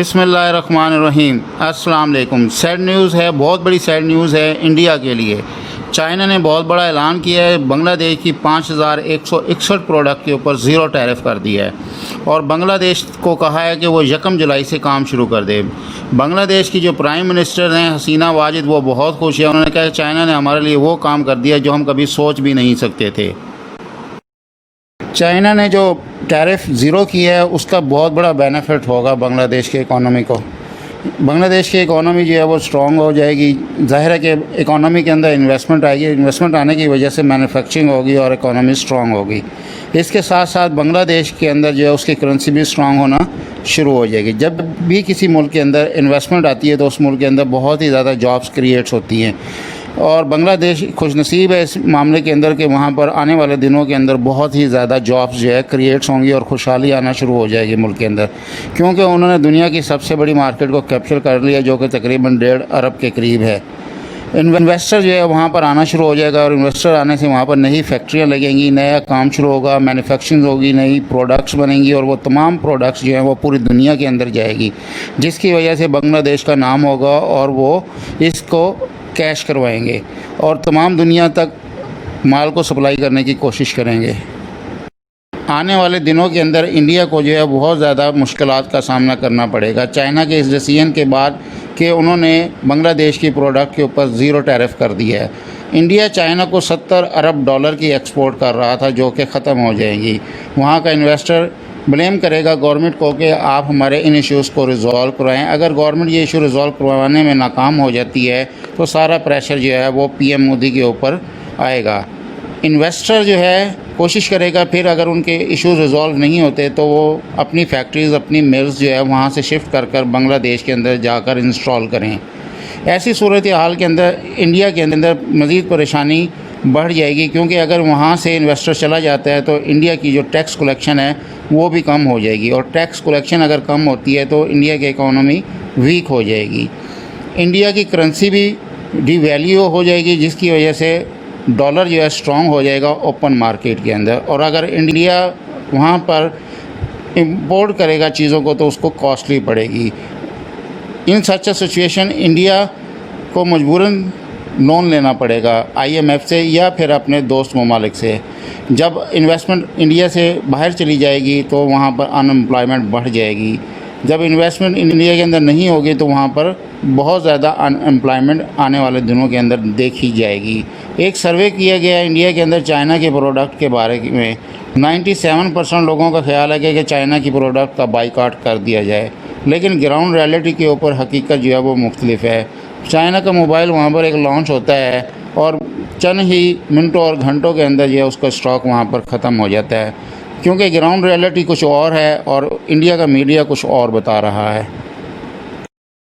बिस्मिल्लाहिर्रहमानिर्रहीम। अस्सलाम वालेकुम। सैड न्यूज़ है, बहुत बड़ी सैड न्यूज़ है इंडिया के लिए। चाइना ने बहुत बड़ा ऐलान किया है, बांग्लादेश की 5161 प्रोडक्ट के ऊपर ज़ीरो टैरिफ कर दिया है और बांग्लादेश को कहा है कि वो 1 जुलाई से काम शुरू कर दे। बांग्लादेश की जो प्राइम मिनिस्टर हैं हसीना वाजिद, वो बहुत खुश है। उन्होंने कहा कि चाइना ने हमारे लिए वो काम कर दिया जो हम कभी सोच भी नहीं सकते थे। चाइना ने जो टैरिफ ज़ीरो किया है उसका बहुत बड़ा बेनिफिट होगा बांग्लादेश के इकोनॉमी को। बांग्लादेश की इकोनॉमी जो है वो स्ट्रॉन्ग हो जाएगी। ज़ाहिर है कि इकोनॉमी के अंदर इन्वेस्टमेंट आएगी, इन्वेस्टमेंट आने की वजह से मैन्युफैक्चरिंग होगी और इकोनॉमी स्ट्रॉन्ग होगी। इसके साथ साथ बांग्लादेश के अंदर जो है उसकी करेंसी भी स्ट्रॉन्ग होना शुरू हो जाएगी। जब भी किसी मुल्क के अंदर इन्वेस्टमेंट आती है तो उस मुल्क के अंदर बहुत ही ज़्यादा जॉब्स क्रिएट्स होती हैं और बांग्लादेश खुशनसीब है इस मामले के अंदर कि वहाँ पर आने वाले दिनों के अंदर बहुत ही ज़्यादा जॉब्स जो है क्रिएट्स होंगी और खुशहाली आना शुरू हो जाएगी मुल्क के अंदर, क्योंकि उन्होंने दुनिया की सबसे बड़ी मार्केट को कैप्चर कर लिया जो कि तकरीबन 1.5 अरब के करीब है। इन्वेस्टर जो है वहाँ पर आना शुरू हो जाएगा और इन्वेस्टर आने से वहाँ पर नई फैक्ट्रियाँ लगेंगी, नया काम शुरू होगा, मैन्युफैक्चरिंग होगी, नई प्रोडक्ट्स बनेंगी और वो तमाम प्रोडक्ट्स जो हैं वो पूरी दुनिया के अंदर जाएगी, जिसकी वजह से बांग्लादेश का नाम होगा और वो इसको कैश करवाएंगे और तमाम दुनिया तक माल को सप्लाई करने की कोशिश करेंगे। आने वाले दिनों के अंदर इंडिया को जो है बहुत ज़्यादा मुश्किलात का सामना करना पड़ेगा चाइना के इस डिसीजन के बाद कि उन्होंने बांग्लादेश की प्रोडक्ट के ऊपर ज़ीरो टैरिफ कर दिया है। इंडिया चाइना को 70 अरब डॉलर की एक्सपोर्ट कर रहा था जो कि ख़त्म हो जाएंगी। वहाँ का इन्वेस्टर ब्लेम करेगा गवर्नमेंट को कि आप हमारे इन इश्यूज़ को रिज़ॉल्व करवाएं। अगर गवर्नमेंट ये इशू रिज़ॉल्व करवाने में नाकाम हो जाती है तो सारा प्रेशर जो है वो पीएम मोदी के ऊपर आएगा। इन्वेस्टर जो है कोशिश करेगा, फिर अगर उनके इश्यूज़ रिज़ॉल्व नहीं होते तो वो अपनी फैक्ट्रीज़, अपनी मिल्स जो है वहाँ से शिफ्ट कर कर बांग्लादेश के अंदर जाकर इंस्टॉल करें। ऐसी सूरत हाल के अंदर इंडिया के अंदर मज़ीद परेशानी बढ़ जाएगी, क्योंकि अगर वहाँ से इन्वेस्टर चला जाता है तो इंडिया की जो टैक्स कलेक्शन है वो भी कम हो जाएगी और टैक्स कलेक्शन अगर कम होती है तो इंडिया की इकोनॉमी वीक हो जाएगी। इंडिया की करेंसी भी डिवैल्यू हो जाएगी, जिसकी वजह से डॉलर जो है स्ट्रॉन्ग हो जाएगा ओपन मार्केट के अंदर। और अगर इंडिया वहाँ पर इंपोर्ट करेगा चीज़ों को तो उसको कॉस्टली पड़ेगी। इन सच अ सिचुएशन इंडिया को मजबूरन लोन लेना पड़ेगा IMF से या फिर अपने दोस्त ममालिक से। जब इन्वेस्टमेंट इंडिया से बाहर चली जाएगी तो वहाँ पर अनएम्प्लॉयमेंट बढ़ जाएगी। जब इन्वेस्टमेंट इंडिया के अंदर नहीं होगी तो वहाँ पर बहुत ज़्यादा अनएम्प्लॉयमेंट आने वाले दिनों के अंदर देखी जाएगी। एक सर्वे किया गया इंडिया के अंदर चाइना के प्रोडक्ट के बारे में 97% लोगों का ख्याल है कि चाइना की प्रोडक्ट का बाइकआउट कर दिया जाए, लेकिन ग्राउंड रियलिटी के ऊपर हकीकत जो है वो मुख्तलिफ है। चाइना का मोबाइल वहाँ पर एक लॉन्च होता है और चंद ही मिनटों और घंटों के अंदर जो है उसका स्टॉक वहाँ पर ख़त्म हो जाता है, क्योंकि ग्राउंड रियलिटी कुछ और है और इंडिया का मीडिया कुछ और बता रहा है।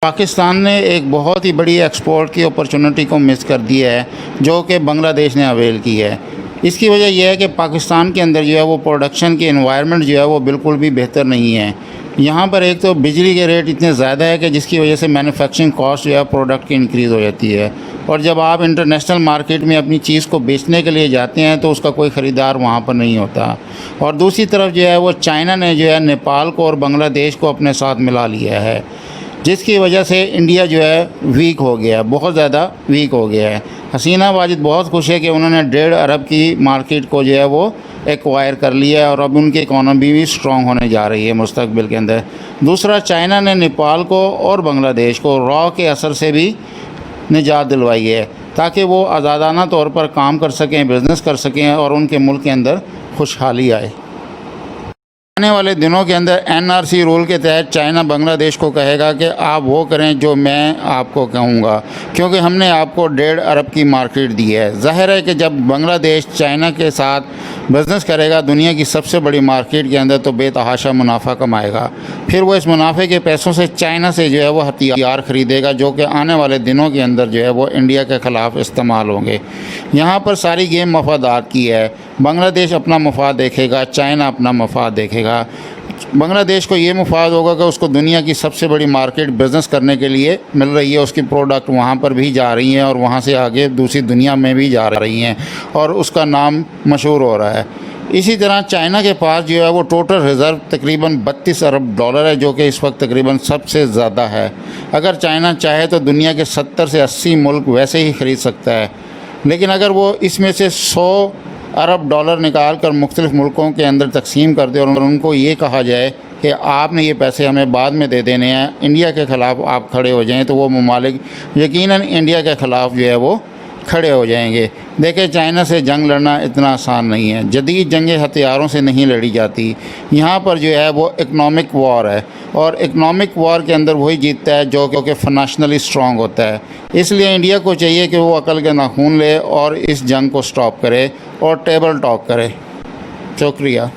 पाकिस्तान ने एक बहुत ही बड़ी एक्सपोर्ट की अपॉर्चुनिटी को मिस कर दिया है जो कि बांग्लादेश ने अवेल की है। इसकी वजह यह है कि पाकिस्तान के अंदर जो है वो प्रोडक्शन की एनवायरनमेंट जो है वो बिल्कुल भी बेहतर नहीं है। यहाँ पर एक तो बिजली के रेट इतने ज़्यादा है कि जिसकी वजह से मैन्युफैक्चरिंग कॉस्ट जो है प्रोडक्ट की इंक्रीज़ हो जाती है और जब आप इंटरनेशनल मार्केट में अपनी चीज़ को बेचने के लिए जाते हैं तो उसका कोई ख़रीदार वहाँ पर नहीं होता। और दूसरी तरफ जो है वो चाइना ने जो है नेपाल को और बांग्लादेश को अपने साथ मिला लिया है, जिसकी वजह से इंडिया जो है वीक हो गया है, बहुत ज़्यादा वीक हो गया है। हसीना वाजिद बहुत खुश है कि उन्होंने 1.5 अरब की मार्केट को जो है वो एक्वायर कर लिया है और अब उनकी इकोनॉमी भी स्ट्रॉन्ग होने जा रही है मुस्तकबिल के अंदर। दूसरा, चाइना ने नेपाल को और बांग्लादेश को रॉ के असर से भी निजात दिलवाई है ताकि वो आज़ादाना तौर पर काम कर सकें, बिज़नेस कर सकें और उनके मुल्क के अंदर खुशहाली आए। आने वाले दिनों के अंदर NRC रूल के तहत चाइना बांग्लादेश को कहेगा कि आप वो करें जो मैं आपको कहूँगा, क्योंकि हमने आपको 1.5 अरब की मार्केट दी है। ज़ाहिर है कि जब बांग्लादेश चाइना के साथ बिज़नेस करेगा दुनिया की सबसे बड़ी मार्केट के अंदर तो बेतहाशा मुनाफा कमाएगा। फिर वो इस मुनाफे के पैसों से चाइना से जो है वो हथियार ख़रीदेगा जो कि आने वाले दिनों के अंदर जो है वो इंडिया के ख़िलाफ़ इस्तेमाल होंगे। यहाँ पर सारी गेम मफादात की है। बांग्लादेश अपना मफाद देखेगा, चाइना अपना मफाद देखेगा। बांग्लादेश को ये मुफाद होगा कि उसको दुनिया की सबसे बड़ी मार्केट बिज़नेस करने के लिए मिल रही है, उसकी प्रोडक्ट वहाँ पर भी जा रही हैं और वहाँ से आगे दूसरी दुनिया में भी जा रही हैं और उसका नाम मशहूर हो रहा है। इसी तरह चाइना के पास जो है वो टोटल रिज़र्व तकरीबन 32 अरब डॉलर है, जो कि इस वक्त तकरीबन सबसे ज़्यादा है। अगर चाइना चाहे तो दुनिया के 70 से 80 मुल्क वैसे ही ख़रीद सकता है, लेकिन अगर वो इसमें से 100 अरब डॉलर निकाल कर मुख्तलिफ़ मुल्कों के अंदर तकसीम कर दे और उनको ये कहा जाए कि आपने ये पैसे हमें बाद में दे देने हैं, इंडिया के ख़िलाफ़ आप खड़े हो जाएं, तो वो ममालिक यकीनन इंडिया के ख़िलाफ़ जो है वो खड़े हो जाएंगे। देखें, चाइना से जंग लड़ना इतना आसान नहीं है। जदीद जंगें हथियारों से नहीं लड़ी जाती, यहाँ पर जो है वो इकनॉमिक वॉर है, और इकनॉमिक वॉर के अंदर वही जीतता है जो कि फाइनेंशियली स्ट्रॉन्ग होता है। इसलिए इंडिया को चाहिए कि वो अकल के नाखून ले और इस जंग को स्टॉप करे और टेबल टॉक करे। शुक्रिया।